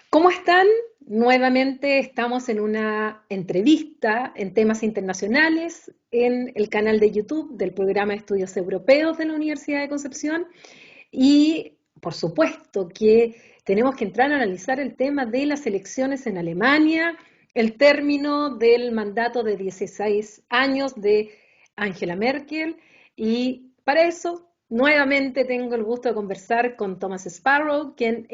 ¿Cómo están? Nuevamente estamos en una entrevista en temas internacionales en el canal de YouTube del Programa de Estudios Europeos de la Universidad de Concepción y por supuesto que tenemos que entrar a analizar el tema de las elecciones en Alemania, el término del mandato de 16 años de Angela Merkel y para eso nuevamente tengo el gusto de conversar con Thomas Sparrow, quien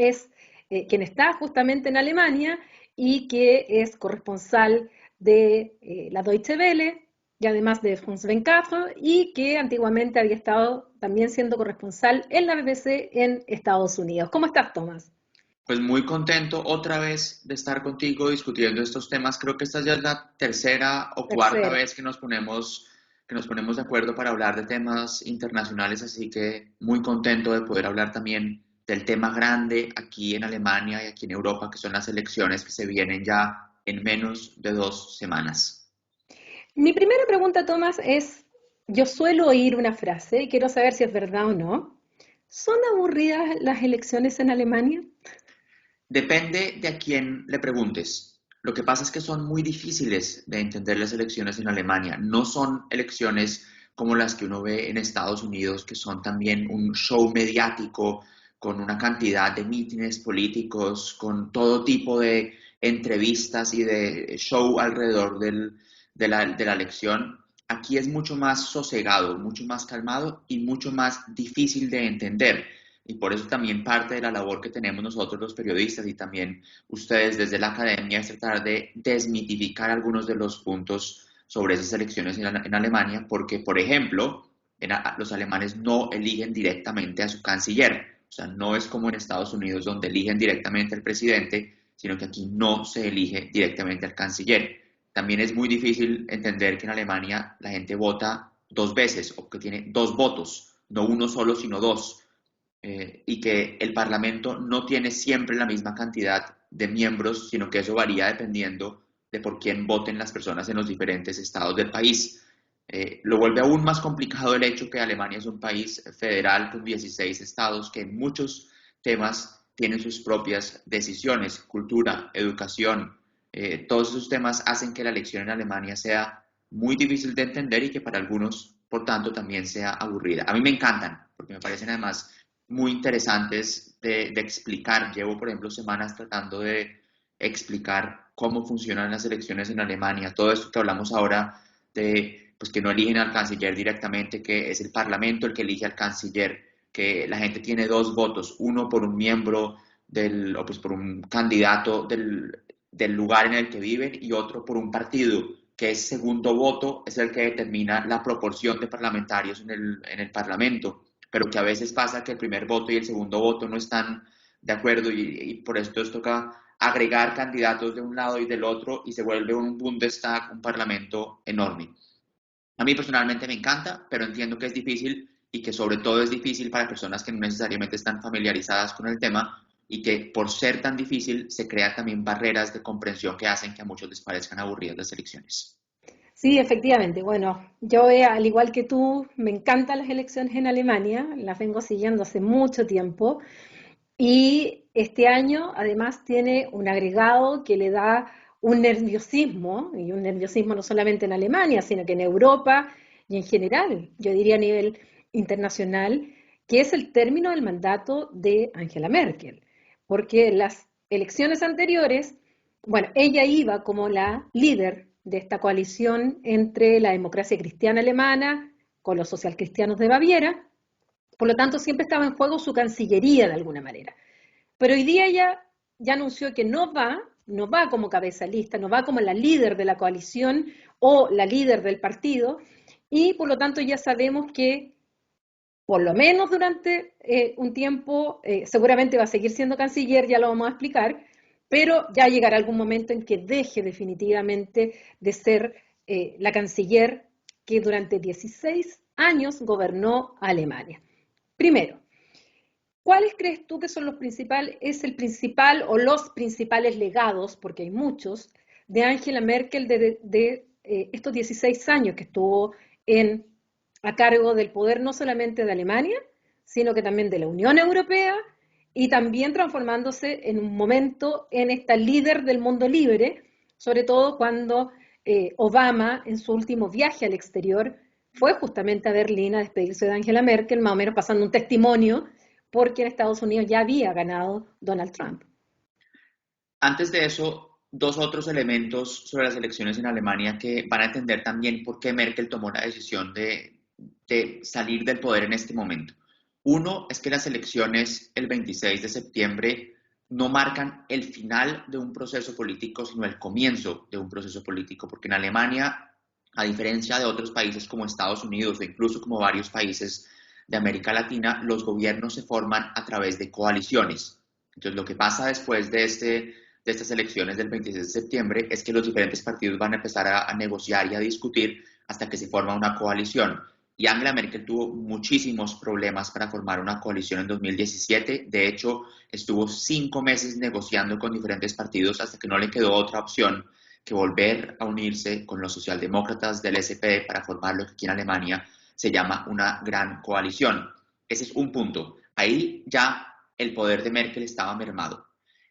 está justamente en Alemania y que es corresponsal de la Deutsche Welle y además de France 24 y que antiguamente había estado también siendo corresponsal en la BBC en Estados Unidos. ¿Cómo estás, Tomás? Pues muy contento otra vez de estar contigo discutiendo estos temas. Creo que esta ya es la tercera o cuarta Tercera. vez que nos ponemos de acuerdo para hablar de temas internacionales, así que muy contento de poder hablar también del tema grande aquí en Alemania y aquí en Europa, que son las elecciones que se vienen ya en menos de 2 semanas. Mi primera pregunta, Tomás, es, yo suelo oír una frase y quiero saber si es verdad o no. ¿Son aburridas las elecciones en Alemania? Depende de a quién le preguntes. Lo que pasa es que son muy difíciles de entender las elecciones en Alemania. No son elecciones como las que uno ve en Estados Unidos, que son también un show mediático con una cantidad de mítines políticos, con todo tipo de entrevistas y de show alrededor de la elección. Aquí es mucho más sosegado, mucho más calmado y mucho más difícil de entender. Y por eso también parte de la labor que tenemos nosotros los periodistas y también ustedes desde la academia es tratar de desmitificar algunos de los puntos sobre esas elecciones en Alemania, porque, por ejemplo, los alemanes no eligen directamente a su canciller. O sea, no es como en Estados Unidos donde eligen directamente al presidente, sino que aquí no se elige directamente al canciller. También es muy difícil entender que en Alemania la gente vota 2 veces o que tiene 2 votos, no uno solo, sino dos, y que el Parlamento no tiene siempre la misma cantidad de miembros, sino que eso varía dependiendo de por quién voten las personas en los diferentes estados del país. Lo vuelve aún más complicado el hecho que Alemania es un país federal con 16 estados que en muchos temas tienen sus propias decisiones, cultura, educación. Todos esos temas hacen que la elección en Alemania sea muy difícil de entender y que para algunos, por tanto, también sea aburrida. A mí me encantan, porque me parecen además muy interesantes de explicar. Llevo, por ejemplo, semanas tratando de explicar cómo funcionan las elecciones en Alemania. Todo esto que hablamos ahora de pues, que no eligen al canciller directamente, que es el Parlamento el que elige al canciller, que la gente tiene 2 votos, uno por un miembro o pues por un candidato del lugar en el que viven y otro por un partido, que es segundo voto, es el que determina la proporción de parlamentarios en el Parlamento, pero que a veces pasa que el primer voto y el segundo voto no están de acuerdo y por esto nos toca agregar candidatos de un lado y del otro y se vuelve un Bundestag, un parlamento enorme. A mí personalmente me encanta, pero entiendo que es difícil y que sobre todo es difícil para personas que no necesariamente están familiarizadas con el tema y que por ser tan difícil se crean también barreras de comprensión que hacen que a muchos les parezcan aburridas las elecciones. Sí, efectivamente. Bueno, yo al igual que tú, me encantan las elecciones en Alemania, las vengo siguiendo hace mucho tiempo. Y este año además tiene un agregado que le da un nerviosismo, y un nerviosismo no solamente en Alemania, sino que en Europa y en general, yo diría a nivel internacional, que es el término del mandato de Angela Merkel. Porque en las elecciones anteriores, bueno, ella iba como la líder de esta coalición entre la democracia cristiana alemana con los socialcristianos de Baviera, por lo tanto siempre estaba en juego su cancillería de alguna manera. Pero hoy día ya anunció que no va como cabeza lista, no va como la líder de la coalición o la líder del partido, y por lo tanto ya sabemos que por lo menos durante un tiempo seguramente va a seguir siendo canciller, ya lo vamos a explicar, pero ya llegará algún momento en que deje definitivamente de ser la canciller que durante 16 años gobernó Alemania. Primero, ¿cuáles crees tú que son es el principal o los principales legados, porque hay muchos, de Angela Merkel de estos 16 años que estuvo en, a cargo del poder no solamente de Alemania, sino que también de la Unión Europea y también transformándose en un momento en esta líder del mundo libre, sobre todo cuando Obama en su último viaje al exterior fue justamente a Berlín a despedirse de Angela Merkel, más o menos pasando un testimonio, porque en Estados Unidos ya había ganado Donald Trump. Antes de eso, dos otros elementos sobre las elecciones en Alemania que van a entender también por qué Merkel tomó la decisión de salir del poder en este momento. Uno es que las elecciones el 26 de septiembre no marcan el final de un proceso político, sino el comienzo de un proceso político, porque en Alemania, a diferencia de otros países como Estados Unidos o incluso como varios países de América Latina, los gobiernos se forman a través de coaliciones. Entonces, lo que pasa después de estas elecciones del 26 de septiembre es que los diferentes partidos van a empezar a negociar y a discutir hasta que se forma una coalición. Y Angela Merkel tuvo muchísimos problemas para formar una coalición en 2017. De hecho, estuvo 5 meses negociando con diferentes partidos hasta que no le quedó otra opción que volver a unirse con los socialdemócratas del SPD para formar lo que aquí en Alemania se llama una gran coalición. Ese es un punto. Ahí ya el poder de Merkel estaba mermado.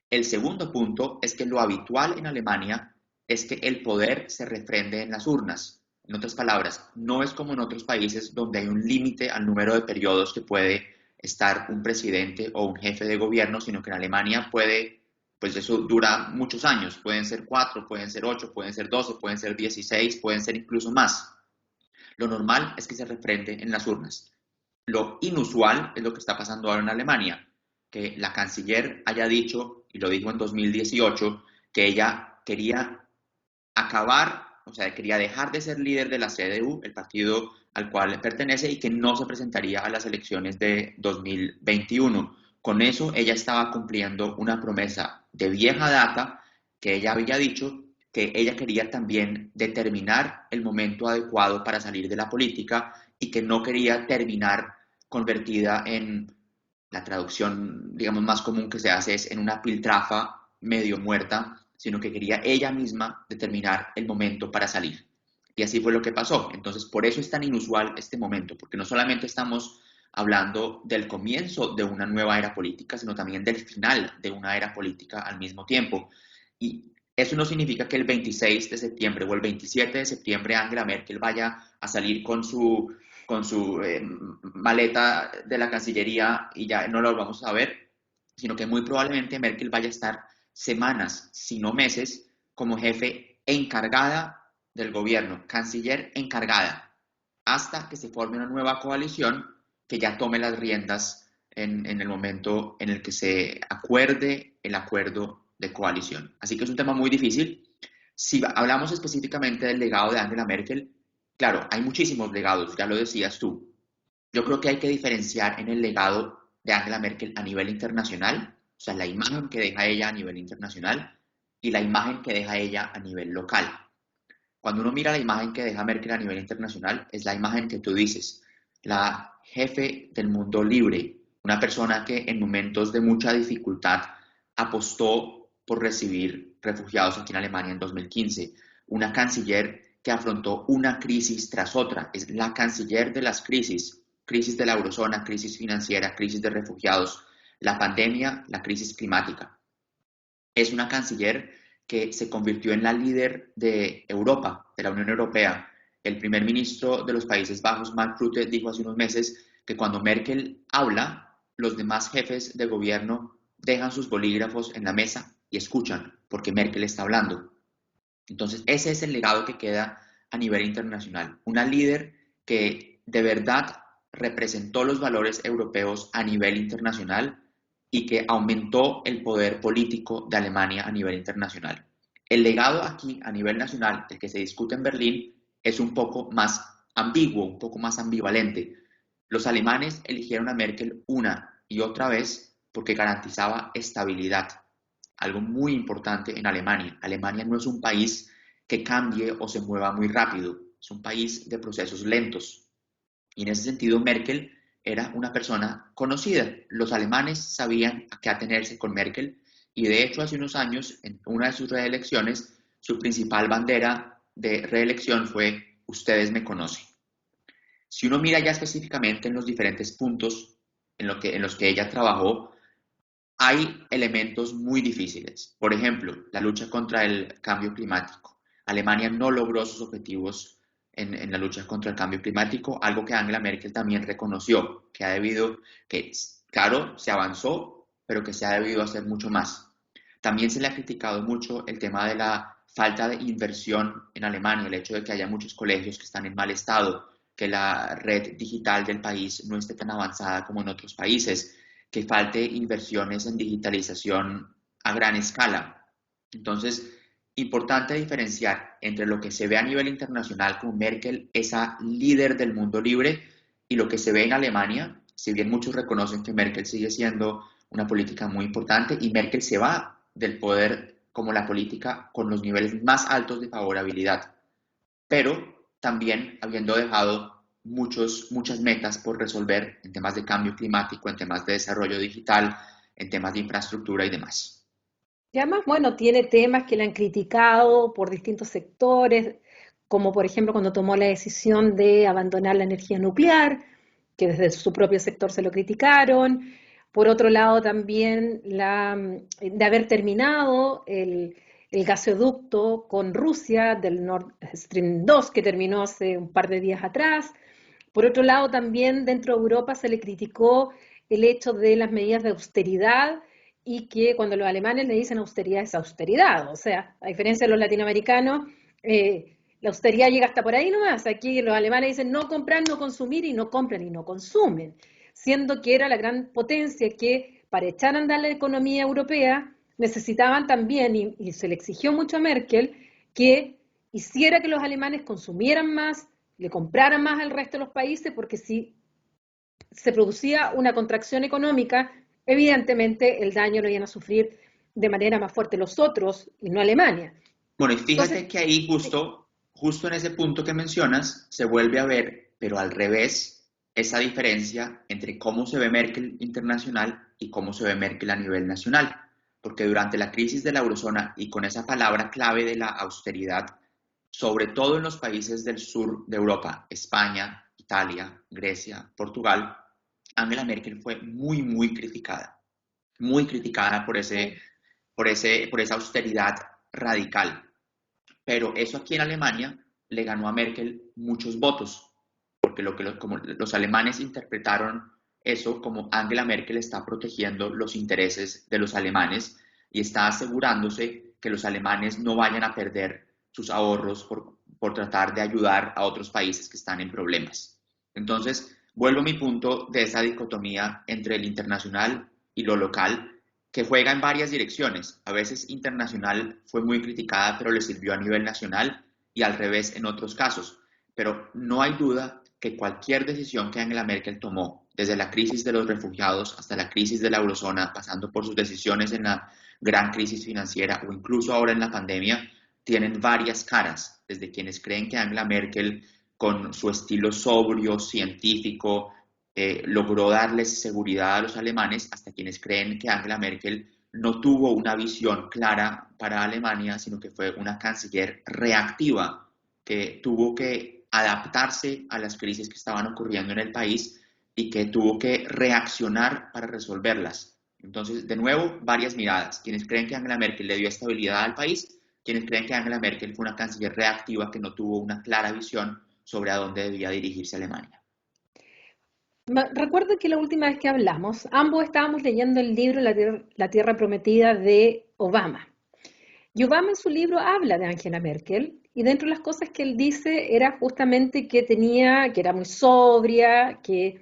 El segundo punto es que lo habitual en Alemania es que el poder se refrende en las urnas. En otras palabras, no es como en otros países donde hay un límite al número de periodos que puede estar un presidente o un jefe de gobierno, sino que en Alemania pues eso dura muchos años. Pueden ser 4, pueden ser 8, pueden ser 12, pueden ser 16, pueden ser incluso más. Lo normal es que se refrende en las urnas. Lo inusual es lo que está pasando ahora en Alemania, que la canciller haya dicho, y lo dijo en 2018, que ella quería acabar, o sea, quería dejar de ser líder de la CDU, el partido al cual pertenece, y que no se presentaría a las elecciones de 2021. Con eso ella estaba cumpliendo una promesa de vieja data que ella había dicho que ella quería también determinar el momento adecuado para salir de la política y que no quería terminar convertida en la traducción, digamos, más común que se hace es en una piltrafa medio muerta, sino que quería ella misma determinar el momento para salir. Y así fue lo que pasó. Entonces, por eso es tan inusual este momento, porque no solamente estamos hablando del comienzo de una nueva era política, sino también del final de una era política al mismo tiempo. Y eso no significa que el 26 de septiembre o el 27 de septiembre Angela Merkel vaya a salir con su maleta de la Cancillería y ya no lo vamos a ver, sino que muy probablemente Merkel vaya a estar semanas, si no meses, como jefe encargada del gobierno, canciller encargada, hasta que se forme una nueva coalición que ya tome las riendas en el momento en el que se acuerde el acuerdo de coalición. Así que es un tema muy difícil. Si hablamos específicamente del legado de Angela Merkel, claro, hay muchísimos legados, ya lo decías tú. Yo creo que hay que diferenciar en el legado de Angela Merkel a nivel internacional, o sea, la imagen que deja ella a nivel internacional y la imagen que deja ella a nivel local. Cuando uno mira la imagen que deja Merkel a nivel internacional, es la imagen que tú dices, la jefe del mundo libre, una persona que en momentos de mucha dificultad apostó por recibir refugiados aquí en Alemania en 2015, una canciller que afrontó una crisis tras otra, es la canciller de las crisis, crisis de la eurozona, crisis financiera, crisis de refugiados, la pandemia, la crisis climática. Es una canciller que se convirtió en la líder de Europa, de la Unión Europea. El primer ministro de los Países Bajos, Mark Rutte, dijo hace unos meses que cuando Merkel habla, los demás jefes de gobierno dejan sus bolígrafos en la mesa y escuchan, porque Merkel está hablando. Entonces, ese es el legado que queda a nivel internacional. Una líder que de verdad representó los valores europeos a nivel internacional y que aumentó el poder político de Alemania a nivel internacional. El legado aquí a nivel nacional, el que se discute en Berlín, es un poco más ambiguo, un poco más ambivalente. Los alemanes eligieron a Merkel una y otra vez porque garantizaba estabilidad, algo muy importante en Alemania. Alemania no es un país que cambie o se mueva muy rápido, es un país de procesos lentos. Y en ese sentido, Merkel era una persona conocida. Los alemanes sabían a qué atenerse con Merkel y de hecho hace unos años, en una de sus reelecciones, su principal bandera de reelección fue "Ustedes me conocen". Si uno mira ya específicamente en los diferentes puntos en los que ella trabajó, Hay elementos muy difíciles. Por ejemplo, la lucha contra el cambio climático. Alemania no logró sus objetivos en la lucha contra el cambio climático, algo que Angela Merkel también reconoció, que ha debido, que claro, se avanzó, pero que se ha debido hacer mucho más. También se le ha criticado mucho el tema de la falta de inversión en Alemania, el hecho de que haya muchos colegios que están en mal estado, que la red digital del país no esté tan avanzada como en otros países, que falte inversiones en digitalización a gran escala. Entonces, importante diferenciar entre lo que se ve a nivel internacional como Merkel, esa líder del mundo libre, y lo que se ve en Alemania, si bien muchos reconocen que Merkel sigue siendo una política muy importante y Merkel se va del poder como la política con los niveles más altos de favorabilidad, pero también habiendo dejado muchas metas por resolver en temas de cambio climático, en temas de desarrollo digital, en temas de infraestructura y demás. Y además, bueno, tiene temas que le han criticado por distintos sectores, como por ejemplo cuando tomó la decisión de abandonar la energía nuclear, que desde su propio sector se lo criticaron. Por otro lado, también de haber terminado el gasoducto con Rusia del Nord Stream 2, que terminó hace un par de días atrás. Por otro lado, también dentro de Europa se le criticó el hecho de las medidas de austeridad y que cuando los alemanes le dicen austeridad es austeridad, o sea, a diferencia de los latinoamericanos, la austeridad llega hasta por ahí nomás. Aquí los alemanes dicen no comprar, no consumir y no compran y no consumen, siendo que era la gran potencia que para echar a andar la economía europea necesitaban también, y se le exigió mucho a Merkel, que hiciera que los alemanes consumieran más, le compraran más al resto de los países, porque si se producía una contracción económica, evidentemente el daño lo iban a sufrir de manera más fuerte los otros y no Alemania. Bueno, y Entonces, fíjate que ahí justo en ese punto que mencionas, se vuelve a ver, pero al revés, esa diferencia entre cómo se ve Merkel internacional y cómo se ve Merkel a nivel nacional. Porque durante la crisis de la eurozona y con esa palabra clave de la austeridad, sobre todo en los países del sur de Europa, España, Italia, Grecia, Portugal, Angela Merkel fue muy criticada por esa austeridad radical. Pero eso aquí en Alemania le ganó a Merkel muchos votos, porque como los alemanes interpretaron eso como Angela Merkel está protegiendo los intereses de los alemanes y está asegurándose que los alemanes no vayan a perder sus ahorros por tratar de ayudar a otros países que están en problemas. Entonces, vuelvo a mi punto de esa dicotomía entre el internacional y lo local, que juega en varias direcciones. A veces internacional fue muy criticada, pero le sirvió a nivel nacional y al revés en otros casos. Pero no hay duda que cualquier decisión que Angela Merkel tomó, desde la crisis de los refugiados hasta la crisis de la eurozona, pasando por sus decisiones en la gran crisis financiera o incluso ahora en la pandemia, tienen varias caras, desde quienes creen que Angela Merkel, con su estilo sobrio, científico, logró darles seguridad a los alemanes, hasta quienes creen que Angela Merkel no tuvo una visión clara para Alemania, sino que fue una canciller reactiva, que tuvo que adaptarse a las crisis que estaban ocurriendo en el país y que tuvo que reaccionar para resolverlas. Entonces, de nuevo, varias miradas. Quienes creen que Angela Merkel le dio estabilidad al país, quienes creen que Angela Merkel fue una canciller reactiva que no tuvo una clara visión sobre a dónde debía dirigirse Alemania. recuerdo que la última vez que hablamos, ambos estábamos leyendo el libro La Tierra Prometida de Obama. Y Obama en su libro habla de Angela Merkel y dentro de las cosas que él dice era justamente que era muy sobria, que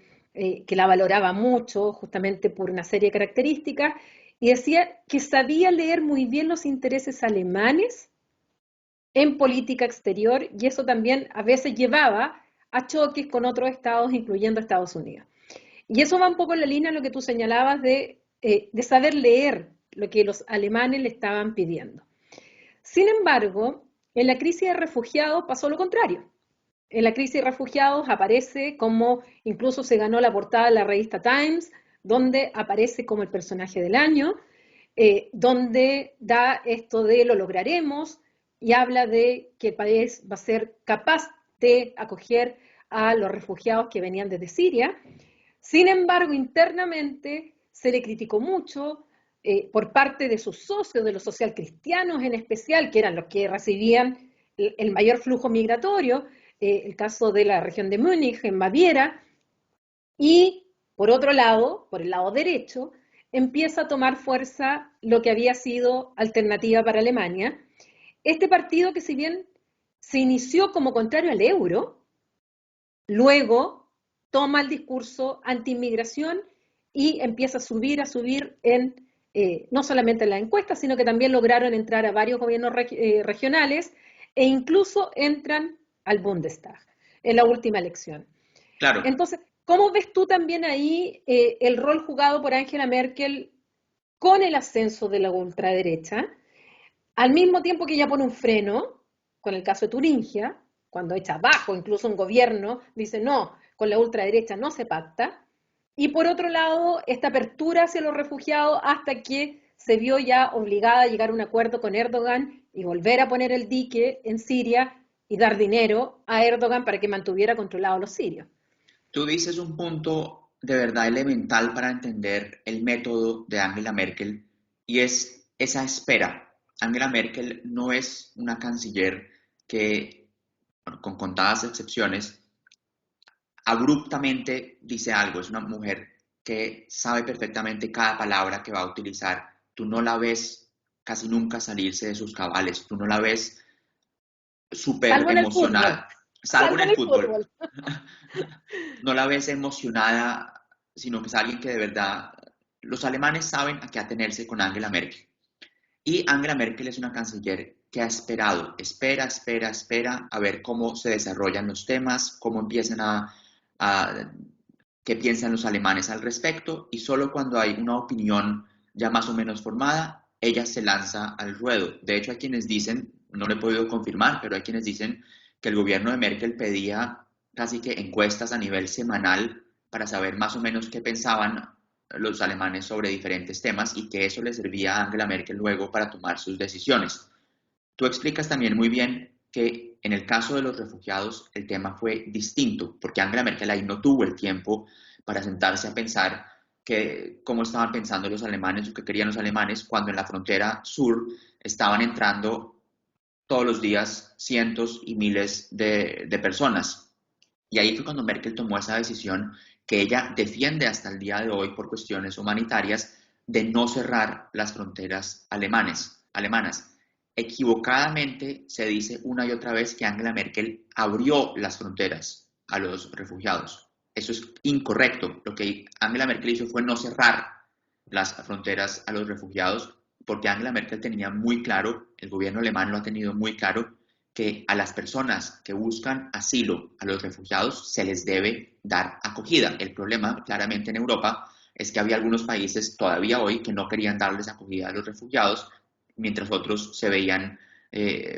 la valoraba mucho justamente por una serie de características y decía que sabía leer muy bien los intereses alemanes en política exterior y eso también a veces llevaba a choques con otros estados, incluyendo Estados Unidos. Y eso va un poco en la línea de lo que tú señalabas de saber leer lo que los alemanes le estaban pidiendo. Sin embargo, en la crisis de refugiados pasó lo contrario. En la crisis de refugiados aparece como, incluso se ganó la portada de la revista Times, donde aparece como el personaje del año, donde da esto de lo lograremos y habla de que el país va a ser capaz de acoger a los refugiados que venían desde Siria. Sin embargo, internamente se le criticó mucho, por parte de sus socios, de los socialcristianos en especial, que eran los que recibían el mayor flujo migratorio, el caso de la región de Múnich, en Baviera, y por otro lado, por el lado derecho, empieza a tomar fuerza lo que había sido Alternativa para Alemania. Este partido que si bien se inició como contrario al euro, luego toma el discurso anti-inmigración y empieza a subir en, no solamente en las encuestas, sino que también lograron entrar a varios gobiernos regionales e incluso entran al Bundestag en la última elección. Claro. Entonces, ¿cómo ves tú también ahí el rol jugado por Angela Merkel con el ascenso de la ultraderecha? Al mismo tiempo que ella pone un freno, con el caso de Turingia, cuando echa abajo incluso un gobierno, dice no, con la ultraderecha no se pacta, y por otro lado, esta apertura hacia los refugiados hasta que se vio ya obligada a llegar a un acuerdo con Erdogan y volver a poner el dique en Siria y dar dinero a Erdogan para que mantuviera controlados a los sirios. Tú dices un punto de verdad elemental para entender el método de Angela Merkel y es esa espera. Angela Merkel no es una canciller que, bueno, con contadas excepciones, abruptamente dice algo. Es una mujer que sabe perfectamente cada palabra que va a utilizar. Tú no la ves casi nunca salirse de sus cabales. Tú no la ves súper Salvo en el fútbol. emocionada, salvo en Salvo en el el fútbol. fútbol. No la ves emocionada, sino que es alguien que de verdad, los alemanes saben a qué atenerse con Angela Merkel. Y Angela Merkel es una canciller que ha esperado, espera a ver cómo se desarrollan los temas, cómo empiezan a qué piensan los alemanes al respecto, y solo cuando hay una opinión ya más o menos formada, ella se lanza al ruedo. De hecho, hay quienes dicen, no lo he podido confirmar, pero hay quienes dicen que el gobierno de Merkel pedía casi que encuestas a nivel semanal para saber más o menos qué pensaban los alemanes sobre diferentes temas y que eso le servía a Angela Merkel luego para tomar sus decisiones. Tú explicas también muy bien que en el caso de los refugiados el tema fue distinto, porque Angela Merkel ahí no tuvo el tiempo para sentarse a pensar que, cómo estaban pensando los alemanes o qué querían los alemanes cuando en la frontera sur estaban entrando todos los días cientos y miles de personas. Y ahí fue cuando Merkel tomó esa decisión que ella defiende hasta el día de hoy por cuestiones humanitarias de no cerrar las fronteras alemanas. Equivocadamente se dice una y otra vez que Angela Merkel abrió las fronteras a los refugiados. Eso es incorrecto. Lo que Angela Merkel hizo fue no cerrar las fronteras a los refugiados, porque Angela Merkel tenía muy claro, el gobierno alemán lo ha tenido muy claro, que a las personas que buscan asilo, a los refugiados, se les debe dar acogida. El problema, claramente en Europa, es que había algunos países todavía hoy que no querían darles acogida a los refugiados, mientras otros se veían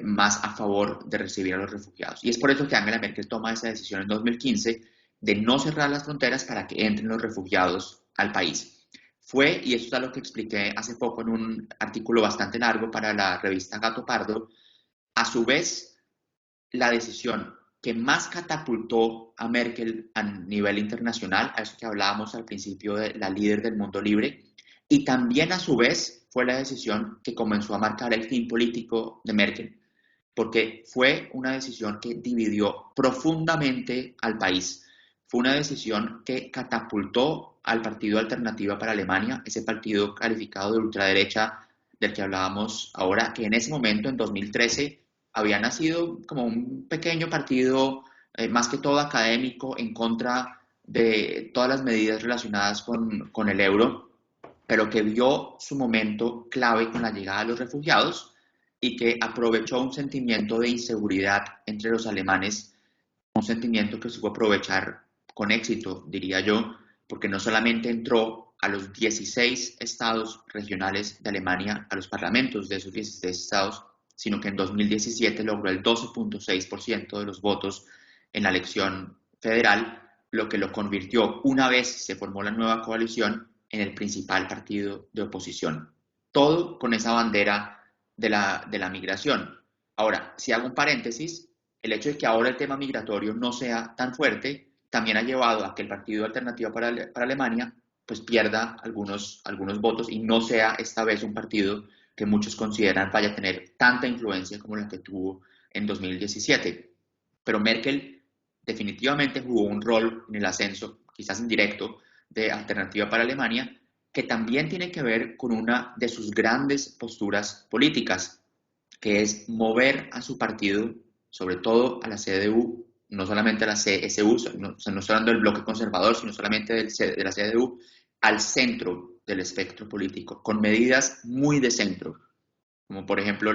más a favor de recibir a los refugiados. Y es por eso que Angela Merkel toma esa decisión en 2015 de no cerrar las fronteras para que entren los refugiados al país. Fue, y eso es algo que expliqué hace poco en un artículo bastante largo para la revista Gato Pardo, a su vez, la decisión que más catapultó a Merkel a nivel internacional, a eso que hablábamos al principio de la líder del mundo libre, y también a su vez fue la decisión que comenzó a marcar el fin político de Merkel, porque fue una decisión que dividió profundamente al país. Fue una decisión que catapultó al Partido Alternativa para Alemania, ese partido calificado de ultraderecha del que hablábamos ahora, que en ese momento, en 2013, había nacido como un pequeño partido, más que todo académico, en contra de todas las medidas relacionadas con el euro, pero que vio su momento clave con la llegada de los refugiados y que aprovechó un sentimiento de inseguridad entre los alemanes, un sentimiento que supo aprovechar con éxito, diría yo, porque no solamente entró a los 16 estados regionales de Alemania, a los parlamentos de esos 16 estados, sino que en 2017 logró el 12.6% de los votos en la elección federal, lo que lo convirtió, una vez se formó la nueva coalición, en el principal partido de oposición. Todo con esa bandera de la migración. Ahora, si hago un paréntesis, el hecho de que ahora el tema migratorio no sea tan fuerte también ha llevado a que el Partido Alternativa para Alemania pues pierda algunos votos y no sea esta vez un partido que muchos consideran vaya a tener tanta influencia como la que tuvo en 2017. Pero Merkel definitivamente jugó un rol en el ascenso, quizás indirecto, de Alternativa para Alemania, que también tiene que ver con una de sus grandes posturas políticas, que es mover a su partido, sobre todo a la CDU, no solamente a la CSU, no estoy hablando del bloque conservador, sino solamente de la CDU, al centro del espectro político, con medidas muy de centro, como por ejemplo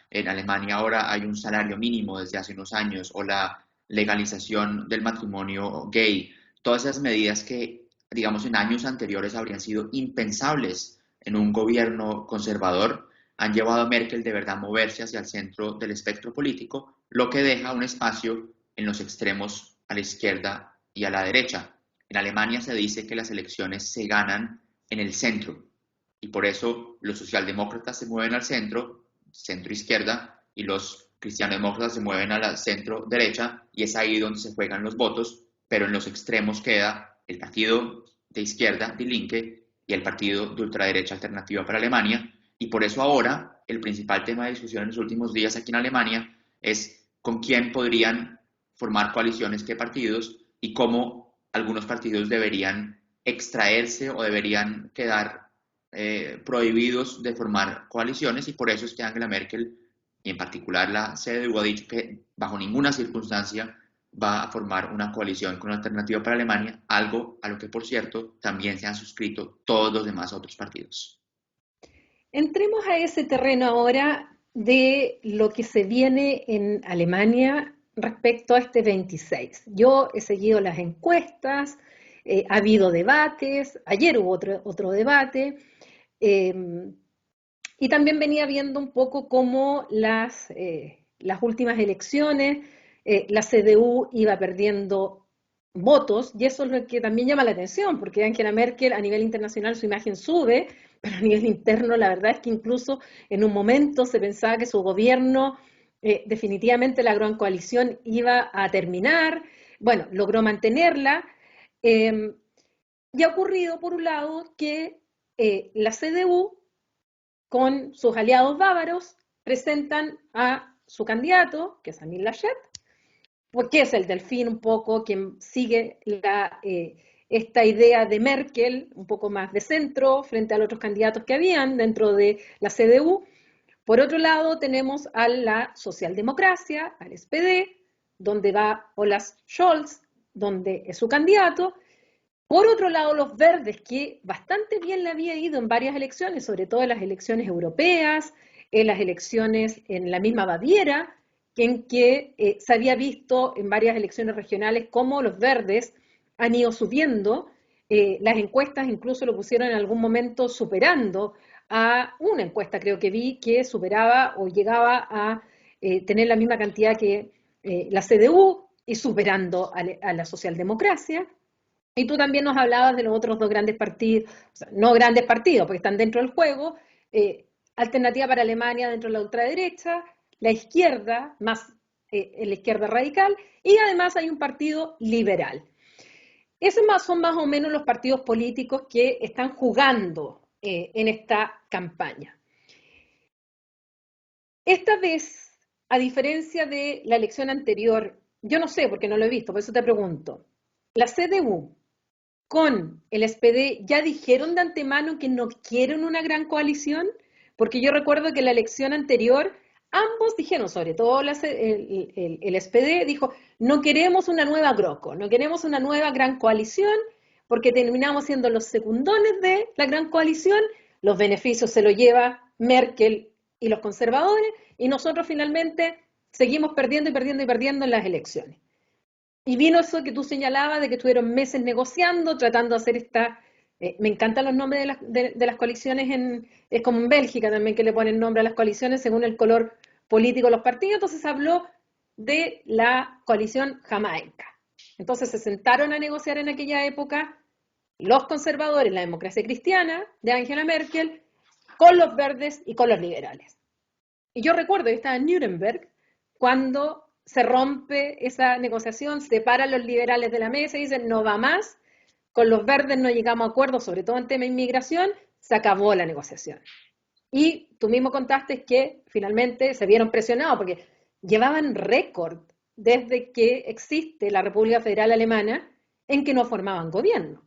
en Alemania ahora hay un salario mínimo desde hace unos años, o la legalización del matrimonio gay, todas esas medidas que, digamos, en años anteriores habrían sido impensables en un gobierno conservador, han llevado a Merkel de verdad a moverse hacia el centro del espectro político, lo que deja un espacio en los extremos a la izquierda y a la derecha. En Alemania se dice que las elecciones se ganan en el centro, y por eso los socialdemócratas se mueven al centro, centro izquierda, y los cristianodemócratas se mueven a la centro derecha, y es ahí donde se juegan los votos, pero en los extremos queda el partido de izquierda, Die Linke, y el partido de ultraderecha Alternativa para Alemania, y por eso ahora el principal tema de discusión en los últimos días aquí en Alemania es con quién podrían formar coaliciones, qué partidos, y cómo algunos partidos deberían extraerse o deberían quedar prohibidos de formar coaliciones, y por eso es que Angela Merkel y en particular la CDU ha dicho que bajo ninguna circunstancia va a formar una coalición con Alternativa para Alemania, algo a lo que por cierto también se han suscrito todos los demás otros partidos. Entremos a ese terreno ahora de lo que se viene en Alemania respecto a este 26. Yo he seguido las encuestas, ha habido debates, ayer hubo otro debate, eh, y también venía viendo un poco cómo las últimas elecciones, la CDU iba perdiendo votos, y eso es lo que también llama la atención, porque Angela Merkel a nivel internacional su imagen sube, pero a nivel interno la verdad es que incluso en un momento se pensaba que su gobierno, definitivamente la gran coalición iba a terminar, bueno, logró mantenerla, eh, y ha ocurrido por un lado que la CDU con sus aliados bávaros presentan a su candidato, que es Armin Laschet, porque es el delfín un poco quien sigue esta idea de Merkel, un poco más de centro, frente a los otros candidatos que habían dentro de la CDU. Por otro lado, tenemos a la socialdemocracia, al SPD, donde va Olaf Scholz, donde es su candidato. Por otro lado, los verdes, que bastante bien le había ido en varias elecciones, sobre todo en las elecciones europeas, en las elecciones en la misma Baviera, en que se había visto en varias elecciones regionales cómo los verdes han ido subiendo. Las encuestas incluso lo pusieron en algún momento superando a una encuesta, creo que vi, que superaba o llegaba a tener la misma cantidad que la CDU y superando a la socialdemocracia. Y tú también nos hablabas de los otros dos grandes partidos, o sea, no grandes partidos, porque están dentro del juego, Alternativa para Alemania dentro de la ultraderecha, la izquierda, más la izquierda radical, y además hay un partido liberal. Esos son más o menos los partidos políticos que están jugando en esta campaña. Esta vez, a diferencia de la elección anterior, yo no sé porque no lo he visto, por eso te pregunto, la CDU con el SPD ya dijeron de antemano que no quieren una gran coalición, porque yo recuerdo que en la elección anterior ambos dijeron, sobre todo el SPD dijo, no queremos una nueva GroKo, no queremos una nueva gran coalición, porque terminamos siendo los secundones de la gran coalición, los beneficios se los lleva Merkel y los conservadores, y nosotros finalmente seguimos perdiendo y perdiendo y perdiendo en las elecciones. Y vino eso que tú señalabas, de que estuvieron meses negociando, tratando de hacer me encantan los nombres de las coaliciones, es como en Bélgica también que le ponen nombre a las coaliciones según el color político de los partidos, entonces habló de la coalición jamaica. Entonces se sentaron a negociar en aquella época los conservadores, la democracia cristiana de Angela Merkel, con los verdes y con los liberales. Y yo recuerdo, yo estaba en Nuremberg, cuando se rompe esa negociación, se paran los liberales de la mesa y dicen no va más, con los verdes no llegamos a acuerdos, sobre todo en tema de inmigración, se acabó la negociación. Y tú mismo contaste que finalmente se vieron presionados porque llevaban récord desde que existe la República Federal Alemana en que no formaban gobierno,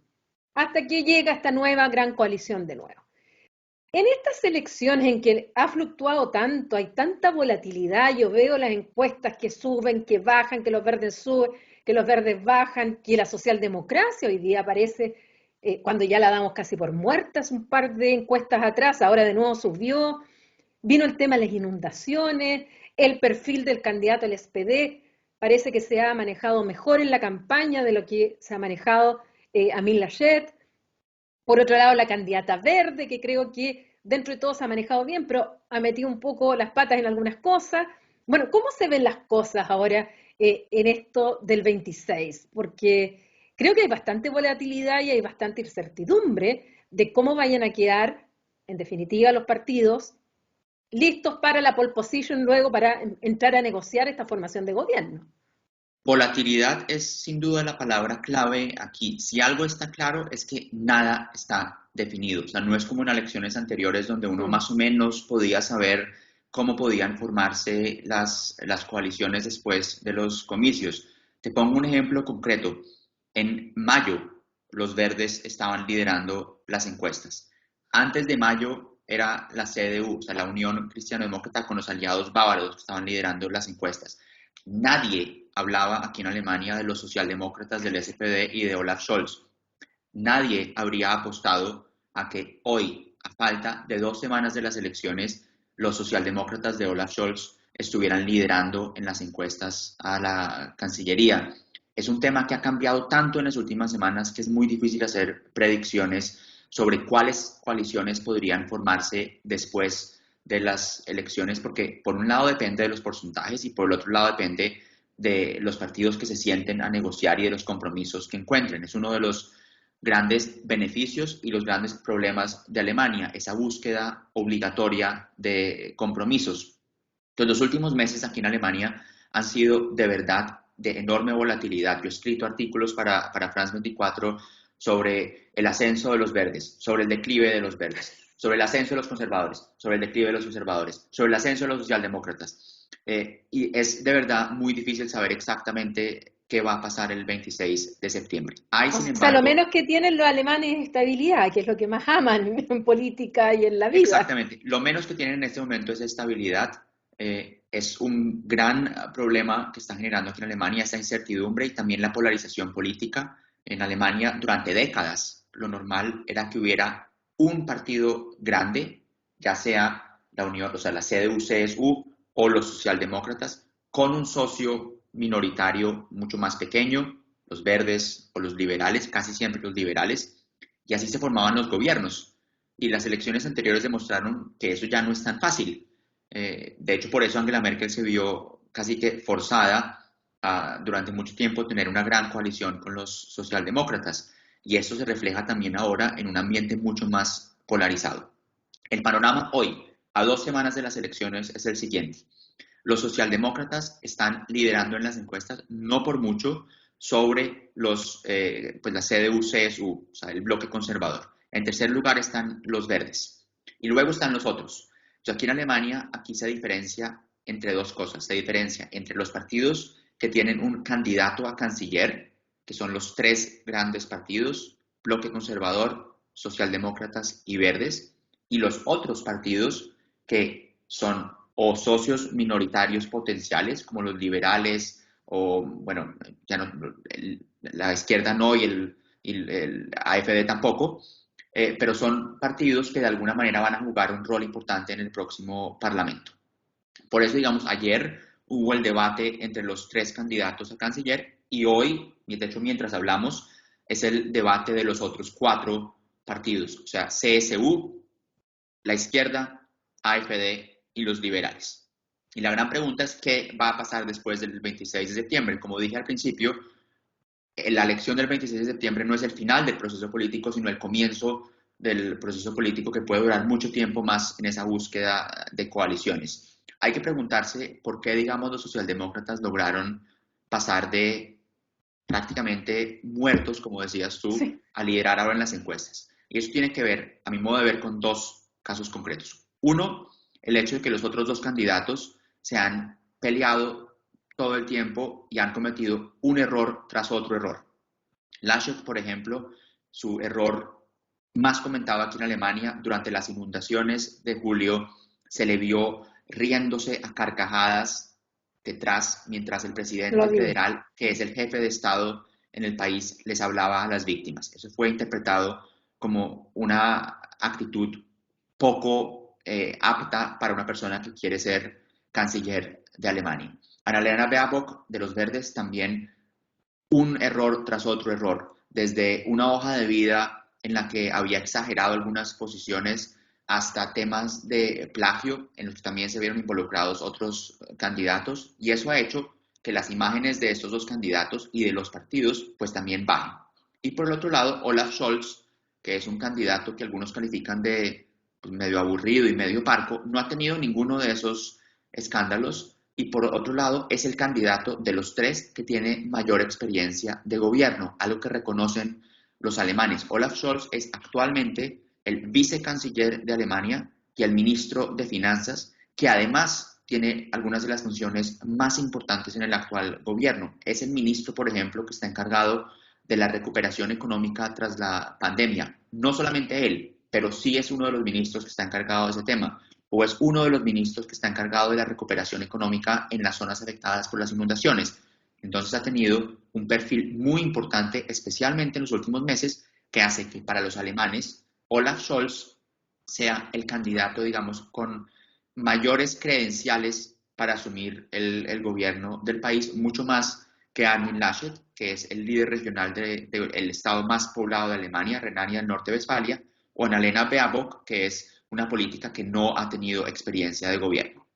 hasta que llega esta nueva gran coalición de nuevo. En estas elecciones en que ha fluctuado tanto, hay tanta volatilidad, yo veo las encuestas que suben, que bajan, que los verdes suben, que los verdes bajan, que la socialdemocracia hoy día aparece, cuando ya la damos casi por muerta, hace un par de encuestas atrás, ahora de nuevo subió, vino el tema de las inundaciones, el perfil del candidato al SPD, parece que se ha manejado mejor en la campaña de lo que se ha manejado Amin Laschet. Por otro lado, la candidata verde, que creo que dentro de todo se ha manejado bien, pero ha metido un poco las patas en algunas cosas. Bueno, ¿cómo se ven las cosas ahora en esto del 26? Porque creo que hay bastante volatilidad y hay bastante incertidumbre de cómo vayan a quedar, en definitiva, los partidos listos para la pole position luego para entrar a negociar esta formación de gobierno. Volatilidad es sin duda la palabra clave aquí. Si algo está claro es que nada está definido. O sea, no es como en elecciones anteriores donde uno más o menos podía saber cómo podían formarse las coaliciones después de los comicios. Te pongo un ejemplo concreto. En mayo, los verdes estaban liderando las encuestas. Antes de mayo era la CDU, o sea, la Unión Cristiano-Demócrata con los aliados bávaros que estaban liderando las encuestas. Nadie hablaba aquí en Alemania de los socialdemócratas del SPD y de Olaf Scholz. Nadie habría apostado a que hoy, a falta de 2 semanas de las elecciones, los socialdemócratas de Olaf Scholz estuvieran liderando en las encuestas a la Cancillería. Es un tema que ha cambiado tanto en las últimas semanas que es muy difícil hacer predicciones sobre cuáles coaliciones podrían formarse después de las elecciones, porque por un lado depende de los porcentajes y por el otro lado depende de los partidos que se sienten a negociar y de los compromisos que encuentren. Es uno de los grandes beneficios y los grandes problemas de Alemania, esa búsqueda obligatoria de compromisos. Entonces, los últimos meses aquí en Alemania han sido de verdad de enorme volatilidad. Yo he escrito artículos para France 24 sobre el ascenso de los verdes, sobre el declive de los verdes, sobre el ascenso de los conservadores, sobre el declive de los conservadores, sobre el ascenso de los socialdemócratas. Y es de verdad muy difícil saber exactamente qué va a pasar el 26 de septiembre. Hay, O sin sea, lo embargo, menos que tienen los alemanes es estabilidad, que es lo que más aman en política y en la vida. exactamente, lo menos que tienen en este momento es estabilidad. Es un gran problema que está generando aquí en Alemania esta incertidumbre y también la polarización política. En Alemania, durante décadas, lo normal era que hubiera un partido grande, ya sea la Unión, o sea, la CDU-CSU o los socialdemócratas, con un socio minoritario mucho más pequeño, los verdes o los liberales, casi siempre los liberales, y así se formaban los gobiernos. Y las elecciones anteriores demostraron que eso ya no es tan fácil. De hecho, por eso Angela Merkel se vio casi que forzada a, durante mucho tiempo, tener una gran coalición con los socialdemócratas. Y esto se refleja también ahora en un ambiente mucho más polarizado. El panorama hoy, a 2 semanas de las elecciones, es el siguiente. Los socialdemócratas están liderando en las encuestas, no por mucho, sobre pues la CDU-CSU, o sea, el bloque conservador. En tercer lugar están los verdes. Y luego están los otros. Aquí en Alemania, aquí se diferencia entre dos cosas. Se diferencia entre los partidos que tienen un candidato a canciller, que son los tres grandes partidos, bloque conservador, socialdemócratas y verdes, y los otros partidos que son o socios minoritarios potenciales, como los liberales, o bueno, ya no, la izquierda no y el AfD tampoco, pero son partidos que de alguna manera van a jugar un rol importante en el próximo Parlamento. Por eso, digamos, ayer hubo el debate entre los tres candidatos a canciller y hoy, de hecho, mientras hablamos, es el debate de los otros cuatro partidos, o sea, CSU, la izquierda, AfD y los liberales. Y la gran pregunta es qué va a pasar después del 26 de septiembre. Como dije al principio, la elección del 26 de septiembre no es el final del proceso político, sino el comienzo del proceso político que puede durar mucho tiempo más en esa búsqueda de coaliciones. Hay que preguntarse por qué, digamos, los socialdemócratas lograron pasar de prácticamente muertos, como decías tú, Sí, a liderar ahora en las encuestas. Y eso tiene que ver, a mi modo de ver, con dos casos concretos. Uno, el hecho de que los otros dos candidatos se han peleado todo el tiempo y han cometido un error tras otro error. Laschet, por ejemplo, su error más comentado aquí en Alemania, durante las inundaciones de julio, se le vio riéndose a carcajadas detrás mientras el lo presidente vi. federal, que es el jefe de Estado en el país, les hablaba a las víctimas. Eso fue interpretado como una actitud poco apta para una persona que quiere ser canciller de Alemania. Annalena Baerbock, de los Verdes, también un error tras otro error, desde una hoja de vida en la que había exagerado algunas posiciones hasta temas de plagio en los que también se vieron involucrados otros candidatos, y eso ha hecho que las imágenes de estos dos candidatos y de los partidos pues también bajen. Y por el otro lado, Olaf Scholz, que es un candidato que algunos califican de pues, medio aburrido y medio parco, no ha tenido ninguno de esos escándalos, y por otro lado es el candidato de los tres que tiene mayor experiencia de gobierno, algo que reconocen los alemanes. Olaf Scholz es actualmente el vicecanciller de Alemania y el ministro de Finanzas, que además tiene algunas de las funciones más importantes en el actual gobierno. Es el ministro, por ejemplo, que está encargado de la recuperación económica tras la pandemia. No solamente él, pero sí es uno de los ministros que está encargado de ese tema, o es uno de los ministros que está encargado de la recuperación económica en las zonas afectadas por las inundaciones. Entonces ha tenido un perfil muy importante, especialmente en los últimos meses, que hace que para los alemanes Olaf Scholz sea el candidato, digamos, con mayores credenciales para asumir el gobierno del país, mucho más que Armin Laschet, que es el líder regional del estado más poblado de Alemania, Renania del Norte-Westfalia, o Annalena Baerbock, que es una política que no ha tenido experiencia de gobierno.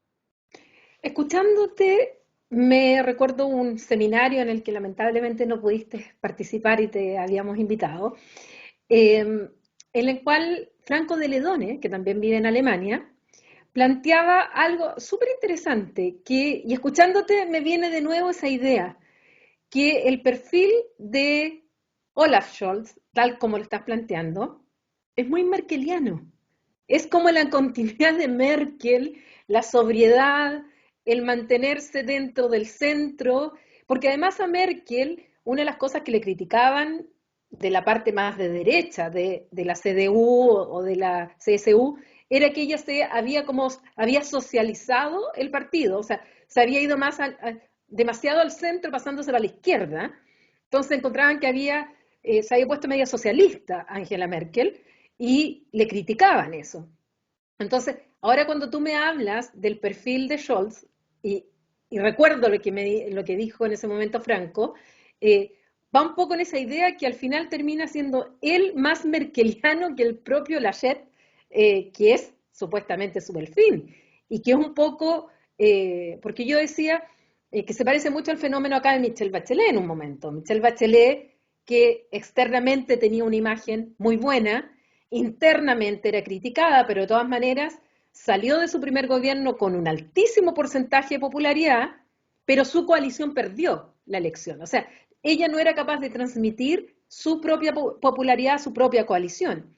Escuchándote, me recuerdo un seminario en el que lamentablemente no pudiste participar y te habíamos invitado, en el cual Franco de Ledone, que también vive en Alemania, planteaba algo súper interesante, y escuchándote me viene de nuevo esa idea, que el perfil de Olaf Scholz, tal como lo estás planteando, es muy merkeliano. Es como la continuidad de Merkel, la sobriedad, el mantenerse dentro del centro, porque además a Merkel, una de las cosas que le criticaban de la parte más de derecha, de la CDU o de la CSU, era que ella había socializado el partido, o sea, se había ido demasiado al centro pasándose a la izquierda. Entonces encontraban que se había puesto media socialista Angela Merkel y le criticaban eso. Entonces, ahora cuando tú me hablas del perfil de Scholz, y, y recuerdo lo que dijo en ese momento Franco, va un poco en esa idea que al final termina siendo él más merkeliano que el propio Laschet, que es supuestamente su delfín, y que es un poco, porque yo decía que se parece mucho al fenómeno acá de Michelle Bachelet en un momento. Michelle Bachelet, que externamente tenía una imagen muy buena, internamente era criticada, pero de todas maneras salió de su primer gobierno con un altísimo porcentaje de popularidad, pero su coalición perdió la elección. O sea, ella no era capaz de transmitir su propia popularidad a su propia coalición.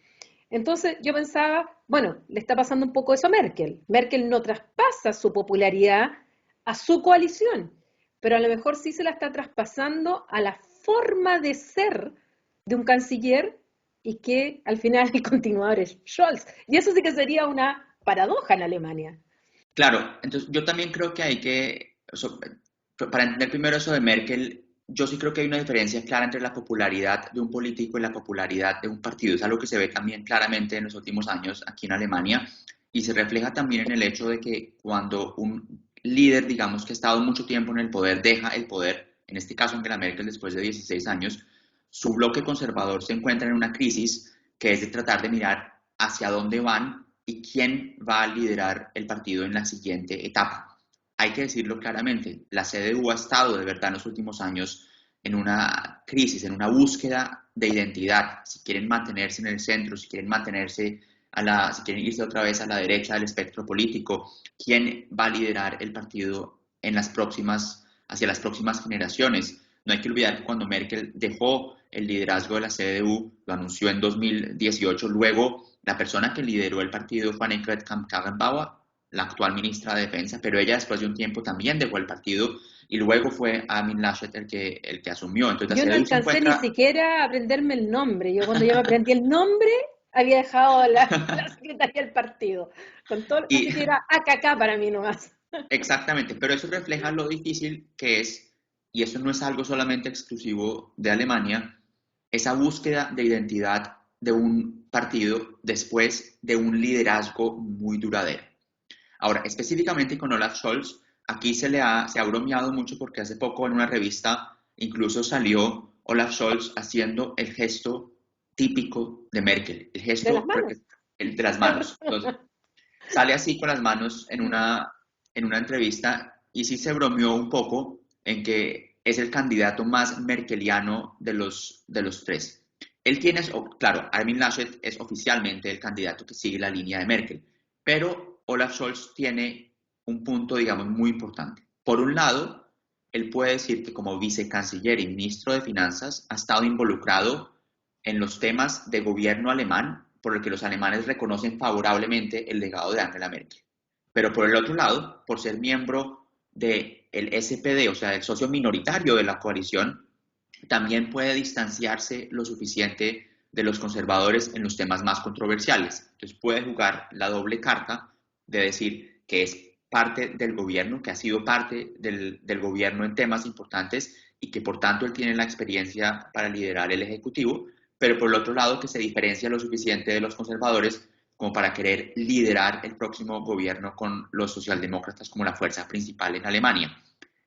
Entonces yo pensaba, bueno, le está pasando un poco eso a Merkel. Merkel no traspasa su popularidad a su coalición, pero a lo mejor sí se la está traspasando a la forma de ser de un canciller y que al final el continuador es Scholz. Y eso sí que sería una paradoja en Alemania. Claro, entonces yo también creo que hay que, para entender primero eso de Merkel, yo sí creo que hay una diferencia clara entre la popularidad de un político y la popularidad de un partido. Es algo que se ve también claramente en los últimos años aquí en Alemania y se refleja también en el hecho de que cuando un líder, digamos, que ha estado mucho tiempo en el poder, deja el poder, en este caso Angela Merkel después de 16 años, su bloque conservador se encuentra en una crisis que es de tratar de mirar hacia dónde van y quién va a liderar el partido en la siguiente etapa. Hay que decirlo claramente, la CDU ha estado de verdad en los últimos años en una crisis, en una búsqueda de identidad. Si quieren mantenerse en el centro, si quieren mantenerse si quieren irse otra vez a la derecha del espectro político, quién va a liderar el partido hacia las próximas generaciones. No hay que olvidar que cuando Merkel dejó el liderazgo de la CDU, lo anunció en 2018, luego la persona que lideró el partido fue Annegret Kramp-Karrenbauer, la actual ministra de Defensa, pero ella después de un tiempo también dejó el partido y luego fue Armin Laschet el que asumió. Entonces Yo la no CDU se alcancé ni encuentra. siquiera a aprenderme el nombre. Yo cuando ya me aprendí el nombre, había dejado la secretaría del partido. Y Así que era AKK para mí nomás. exactamente, pero eso refleja lo difícil que es, y eso no es algo solamente exclusivo de Alemania, esa búsqueda de identidad de un partido después de un liderazgo muy duradero. Ahora, específicamente con Olaf Scholz, aquí se ha bromeado mucho porque hace poco en una revista incluso salió Olaf Scholz haciendo el gesto típico de Merkel, el De las gesto manos. el de las manos. Entonces, sale así con las manos en una entrevista y sí se bromeó un poco en que es el candidato más merkeliano de los tres. Él tiene, claro, Armin Laschet es oficialmente el candidato que sigue la línea de Merkel, pero Olaf Scholz tiene un punto, digamos, muy importante. Por un lado, él puede decir que como vicecanciller y ministro de Finanzas ha estado involucrado en los temas de gobierno alemán por el que los alemanes reconocen favorablemente el legado de Angela Merkel. Pero por el otro lado, por ser miembro del SPD, o sea, el socio minoritario de la coalición, también puede distanciarse lo suficiente de los conservadores en los temas más controversiales. Entonces puede jugar la doble carta de decir que es parte del gobierno, que ha sido parte del gobierno en temas importantes y que por tanto él tiene la experiencia para liderar el Ejecutivo, pero por el otro lado que se diferencia lo suficiente de los conservadores como para querer liderar el próximo gobierno con los socialdemócratas como la fuerza principal en Alemania.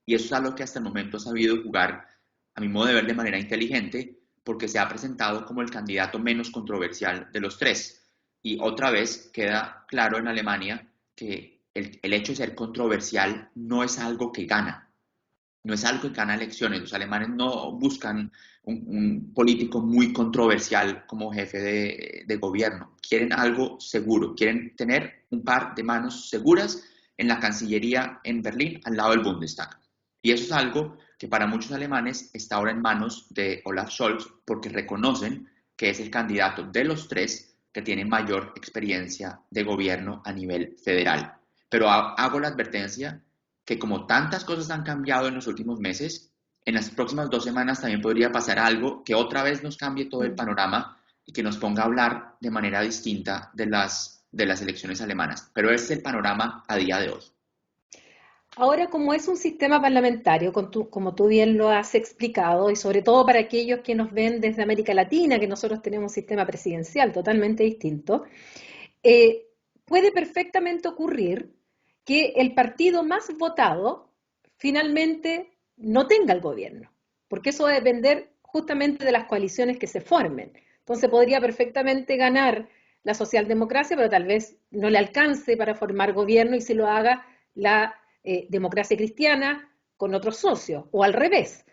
Y eso es algo que hasta el momento ha sabido jugar, a mi modo de ver, de manera inteligente, porque se ha presentado como el candidato menos controversial de los tres. Y otra vez queda claro en Alemania que el hecho de ser controversial no es algo que gana, no es algo que gana elecciones. Los alemanes no buscan un político muy controversial como jefe de gobierno. Quieren algo seguro, quieren tener un par de manos seguras en la Cancillería en Berlín, al lado del Bundestag. Y eso es algo que para muchos alemanes está ahora en manos de Olaf Scholz porque reconocen que es el candidato de los tres que tiene mayor experiencia de gobierno a nivel federal. Pero hago la advertencia que como tantas cosas han cambiado en los últimos meses, en las próximas 2 semanas también podría pasar algo que otra vez nos cambie todo el panorama y que nos ponga a hablar de manera distinta de las elecciones alemanas. Pero ese es el panorama a día de hoy. Ahora, como es un sistema parlamentario, como tú bien lo has explicado, y sobre todo para aquellos que nos ven desde América Latina, que nosotros tenemos un sistema presidencial totalmente distinto, eh, puede perfectamente ocurrir que el partido más votado finalmente no tenga el gobierno, porque eso va a depender justamente de las coaliciones que se formen. Entonces podría perfectamente ganar la socialdemocracia, pero tal vez no le alcance para formar gobierno y si lo haga la democracia cristiana con otros socios, o al revés.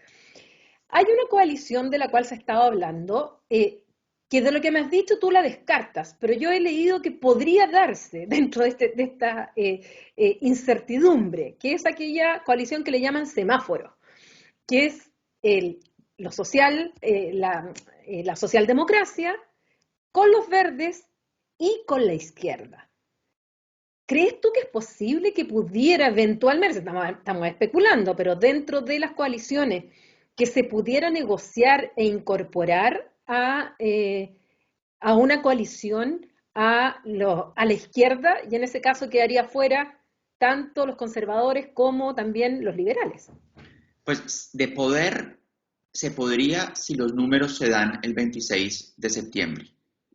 Hay una coalición de la cual se ha estado hablando, que de lo que me has dicho tú la descartas, pero yo he leído que podría darse dentro de esta incertidumbre, que es aquella coalición que le llaman semáforo, que es lo social, la socialdemocracia con los verdes y con la izquierda. ¿Crees tú que es posible que pudiera eventualmente, estamos especulando, pero dentro de las coaliciones, que se pudiera negociar e incorporar a una coalición a la izquierda, y en ese caso quedaría fuera tanto los conservadores como también los liberales? Pues de poder se podría si los números se dan el 26 de septiembre.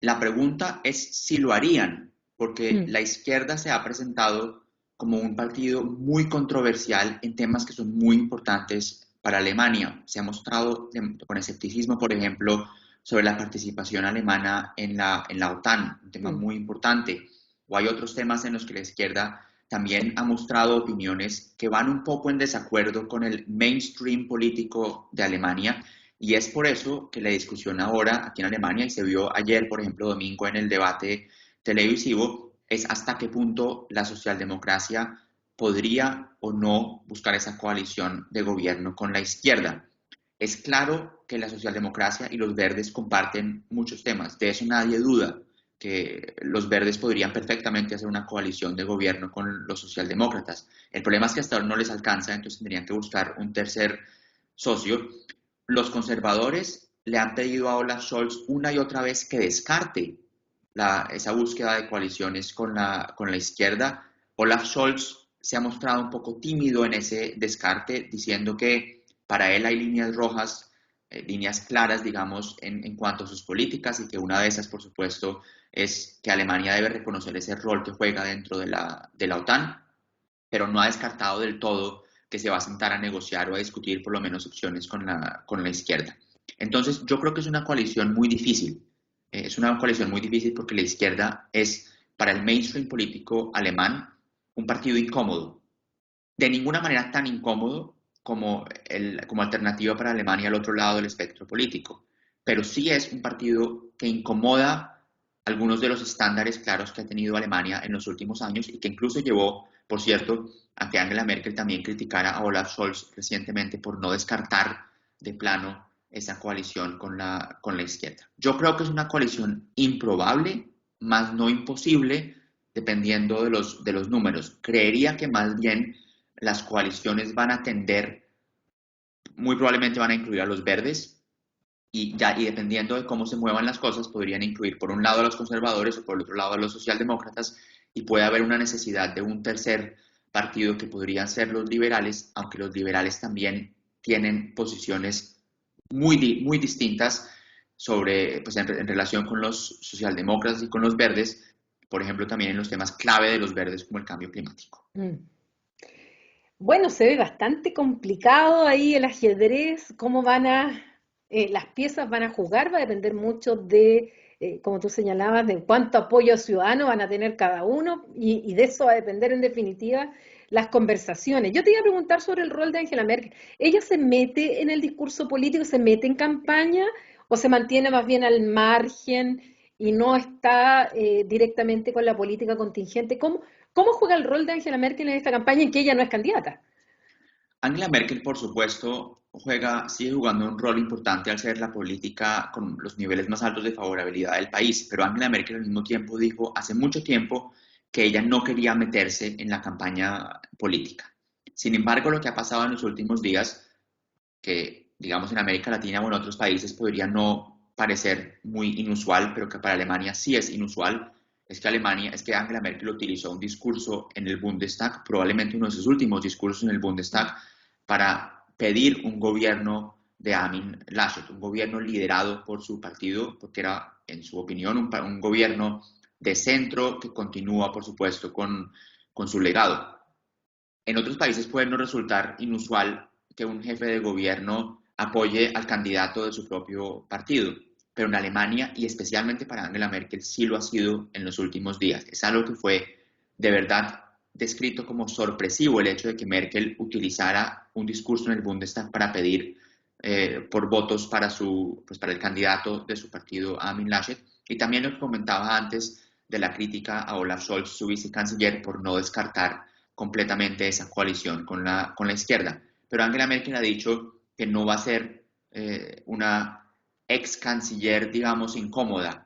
La pregunta es si lo harían, porque Mm. la izquierda se ha presentado como un partido muy controversial en temas que son muy importantes para Alemania. Se ha mostrado con escepticismo, por ejemplo, sobre la participación alemana en la OTAN, un tema Mm. muy importante. O hay otros temas en los que la izquierda también ha mostrado opiniones que van un poco en desacuerdo con el mainstream político de Alemania y es por eso que la discusión ahora aquí en Alemania, y se vio ayer, por ejemplo, domingo en el debate televisivo, es hasta qué punto la socialdemocracia podría o no buscar esa coalición de gobierno con la izquierda. Es claro que la socialdemocracia y los verdes comparten muchos temas, de eso nadie duda, que los verdes podrían perfectamente hacer una coalición de gobierno con los socialdemócratas. El problema es que hasta ahora no les alcanza, entonces tendrían que buscar un tercer socio. Los conservadores le han pedido a Olaf Scholz una y otra vez que descarte esa búsqueda de coaliciones con la izquierda. Olaf Scholz se ha mostrado un poco tímido en ese descarte, diciendo que para él hay líneas rojas, líneas claras, digamos, en cuanto a sus políticas y que una de esas, por supuesto, es que Alemania debe reconocer ese rol que juega dentro de la OTAN, pero no ha descartado del todo que se va a sentar a negociar o a discutir por lo menos opciones con la izquierda. Entonces, yo creo que es una coalición muy difícil. Es una coalición muy difícil porque la izquierda es, para el mainstream político alemán, un partido incómodo. De ninguna manera tan incómodo como alternativa para Alemania al otro lado del espectro político, pero sí es un partido que incomoda algunos de los estándares claros que ha tenido Alemania en los últimos años y que incluso llevó, por cierto, a que Angela Merkel también criticara a Olaf Scholz recientemente por no descartar de plano esa coalición con la izquierda. Yo creo que es una coalición improbable, más no imposible, dependiendo de los números. Creería que más bien las coaliciones van a tender, muy probablemente van a incluir a los verdes y dependiendo de cómo se muevan las cosas, podrían incluir por un lado a los conservadores o por el otro lado a los socialdemócratas y puede haber una necesidad de un tercer partido que podrían ser los liberales, aunque los liberales también tienen posiciones muy distintas sobre, pues en relación con los socialdemócratas y con los verdes, por ejemplo, también en los temas clave de los verdes como el cambio climático. Mm. Bueno, se ve bastante complicado ahí el ajedrez, cómo las piezas van a jugar, va a depender mucho de, como tú señalabas, de cuánto apoyo ciudadano van a tener cada uno y de eso va a depender en definitiva las conversaciones. Yo te iba a preguntar sobre el rol de Angela Merkel. ¿Ella se mete en el discurso político, se mete en campaña o se mantiene más bien al margen y no está directamente con la política contingente? ¿Cómo juega el rol de Angela Merkel en esta campaña en que ella no es candidata? Angela Merkel, por supuesto, sigue jugando un rol importante al ser la política con los niveles más altos de favorabilidad del país, pero Angela Merkel al mismo tiempo dijo hace mucho tiempo que ella no quería meterse en la campaña política. Sin embargo, lo que ha pasado en los últimos días, que digamos en América Latina o en otros países podría no parecer muy inusual, pero que para Alemania sí es inusual, es que Angela Merkel utilizó un discurso en el Bundestag, probablemente uno de sus últimos discursos en el Bundestag, para pedir un gobierno de Armin Laschet, un gobierno liderado por su partido, porque era, en su opinión, un gobierno de centro que continúa, por supuesto, con su legado. En otros países puede no resultar inusual que un jefe de gobierno apoye al candidato de su propio partido, pero en Alemania y especialmente para Angela Merkel sí lo ha sido en los últimos días. Es algo que fue de verdad descrito como sorpresivo el hecho de que Merkel utilizara un discurso en el Bundestag para pedir por votos pues para el candidato de su partido, Armin Laschet, y también lo que comentaba antes de la crítica a Olaf Scholz, su vicecanciller, por no descartar completamente esa coalición con la izquierda. Pero Angela Merkel ha dicho que no va a ser una ex canciller, digamos, incómoda.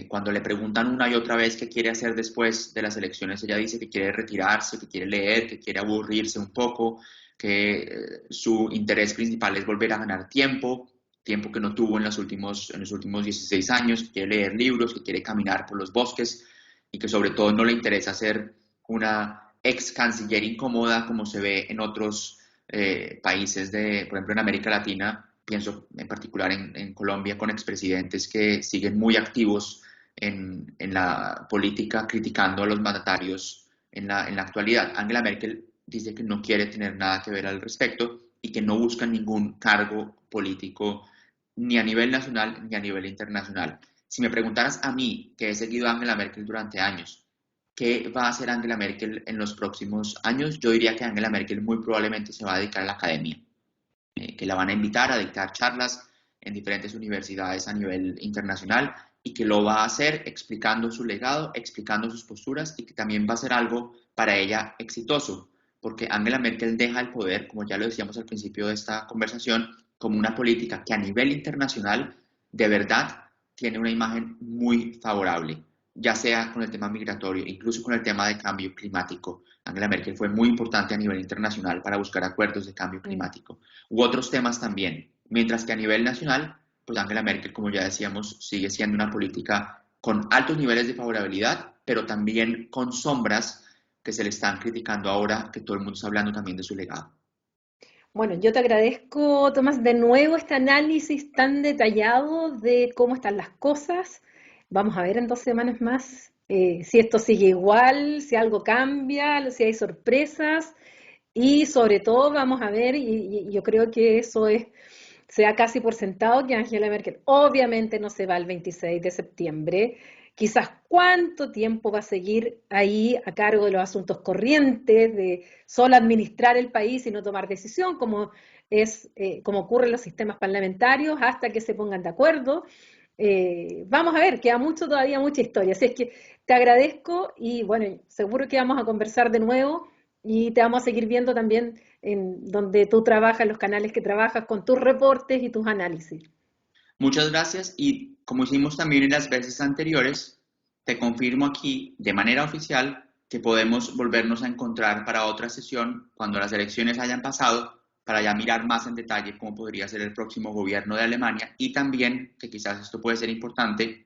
Cuando le preguntan una y otra vez qué quiere hacer después de las elecciones, ella dice que quiere retirarse, que quiere leer, que quiere aburrirse un poco, que su interés principal es volver a ganar tiempo, tiempo que no tuvo en los últimos 16 años, que quiere leer libros, que quiere caminar por los bosques y que sobre todo no le interesa ser una ex canciller incómoda como se ve en otros países por ejemplo, en América Latina. Pienso en particular en Colombia con expresidentes que siguen muy activos en la política criticando a los mandatarios en la actualidad. Angela Merkel dice que no quiere tener nada que ver al respecto y que no busca ningún cargo político ni a nivel nacional ni a nivel internacional. Si me preguntaras a mí, que he seguido a Angela Merkel durante años, ¿qué va a hacer Angela Merkel en los próximos años? Yo diría que Angela Merkel muy probablemente se va a dedicar a la academia, que la van a invitar a dictar charlas en diferentes universidades a nivel internacional y que lo va a hacer explicando su legado, explicando sus posturas y que también va a ser algo para ella exitoso, porque Angela Merkel deja el poder, como ya lo decíamos al principio de esta conversación, como una política que a nivel internacional de verdad tiene una imagen muy favorable, ya sea con el tema migratorio, incluso con el tema de cambio climático. Angela Merkel fue muy importante a nivel internacional para buscar acuerdos de cambio Mm. climático, u otros temas también, mientras que a nivel nacional, pues Angela Merkel, como ya decíamos, sigue siendo una política con altos niveles de favorabilidad, pero también con sombras que se le están criticando ahora, que todo el mundo está hablando también de su legado. Bueno, yo te agradezco, Tomás, de nuevo este análisis tan detallado de cómo están las cosas. Vamos a ver en 2 semanas más si esto sigue igual, si algo cambia, si hay sorpresas y sobre todo vamos a ver, y yo creo que eso es, se da casi por sentado que Angela Merkel obviamente no se va el 26 de septiembre. Quizás cuánto tiempo va a seguir ahí a cargo de los asuntos corrientes, de solo administrar el país y no tomar decisión, como como ocurre en los sistemas parlamentarios, hasta que se pongan de acuerdo. Vamos a ver, queda mucho todavía, mucha historia. Así es que te agradezco y bueno, seguro que vamos a conversar de nuevo y te vamos a seguir viendo también en donde tú trabajas, los canales que trabajas con tus reportes y tus análisis. Muchas gracias y como hicimos también en las veces anteriores, te confirmo aquí de manera oficial que podemos volvernos a encontrar para otra sesión cuando las elecciones hayan pasado para ya mirar más en detalle cómo podría ser el próximo gobierno de Alemania y también, que quizás esto puede ser importante,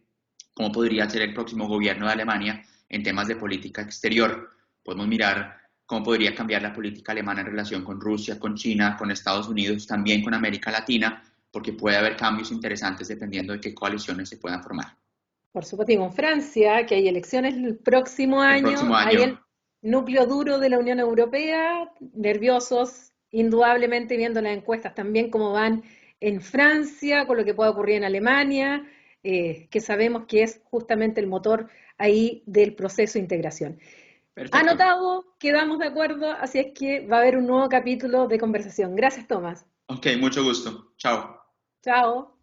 cómo podría ser el próximo gobierno de Alemania en temas de política exterior. Podemos mirar cómo podría cambiar la política alemana en relación con Rusia, con China, con Estados Unidos, también con América Latina, porque puede haber cambios interesantes dependiendo de qué coaliciones se puedan formar. Por supuesto, y con Francia, que hay elecciones el próximo El año, próximo hay año, el núcleo duro de la Unión Europea, nerviosos, indudablemente viendo las encuestas también cómo van en Francia, con lo que puede ocurrir en Alemania, que sabemos que es justamente el motor ahí del proceso de integración. perfecto. Anotado, quedamos de acuerdo, así es que va a haber un nuevo capítulo de conversación. Gracias, Tomás. Ok, mucho gusto. Chao. Chao.